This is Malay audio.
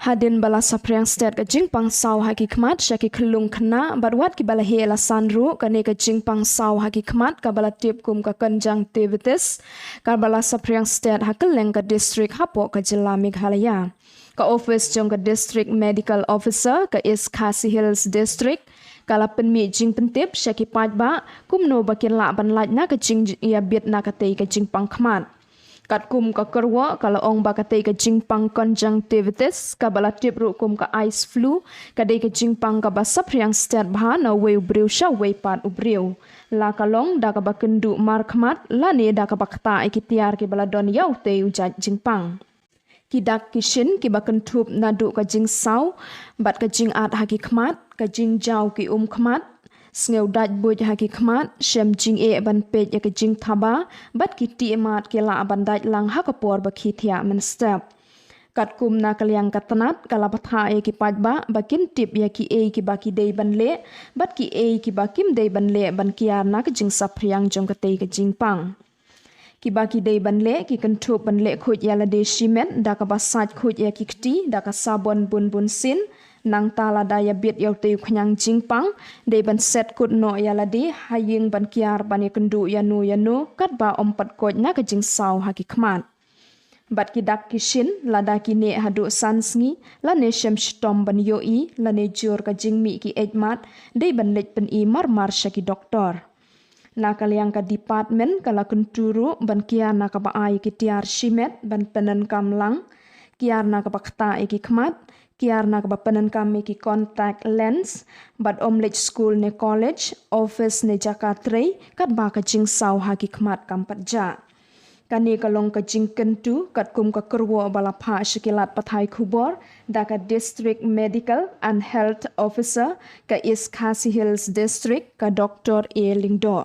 Hadin bala Saphriang state ka Jingpang saw haki Khmat syaki kelung kena badwat ki bala he la sanru ka ne ka Jingpang saw haki Khmat ka bala tip kum ka conjunctivitis ka bala Saphriang state hakeleng ka district Hapoh ka Jylla Meghalaya ka office jong ka district medical officer ka East Khasi Hills district kala penmi jing pentip syaki pajba kumno bakin la ban laj na ka jing ya biet na ka tei ka Jingpang Khmat kat kum ka kerwa kala ong bakatei ka Jingpang conjunctivitis ka bala tip ru kum ka ïada ka dei ka Jingpang ka Saphriang state bha na weu briu sha wei pat ubriu la kalong da ka bakendu mar Khmat la ne da ka bakta ikitiar ki bala don yau teu Jingpang ki dak kishin ki bakentup na du ka Jingsaw bat ka Jingat haki Khmat ka Jingjaw ki Khmat Sngew daj buj haki Khmat shem jing ban pej ya ka Jingthaba bat ki ti mat ke la ban daj lang hakapor ba ki thia men step kat kum na kalyang katanat kala patha e ki pajba bakin tip ya ki ki ba ki dei ban le bat ki ki ba kim dei ban le ban kiar na ka Jingsaphriang jong ka tei ka Jingpang ki ba ki dei ban le ki kentup ban le khut ya la de shimet da ka ba saj khut ya ki kti da ka sabon bun sin nang tala daya bit yau teu khanyang Jingpang de ban set kut no ya ladi haying ban kiar ban kendu ya nu kat ba ompat koj na ka Jingsaw haki Khmat bat ki dak kishin lada ki ne hadu sansngi la ne shem shtom ban yoi la ne jur ka Jingmi ki ejmat de ban lej pen mar syaki doktor na kalyang ka department kala kenturu ban kiar na ka ba ai ki tiar shimet ban penen kamlang kiar na ka bakta ki Khmat kiar na ka panen kami ki contact lens but omlech school ne college office ne Jakarta kat ba ka Jingsaw haki Khmat kampat ja kani kalong ka Jingkentu kat kum ka kerwo bala pha shikilat pathai khubor da ka district medical and health officer ka East Khasi Hills district ka Dr. A Lingdo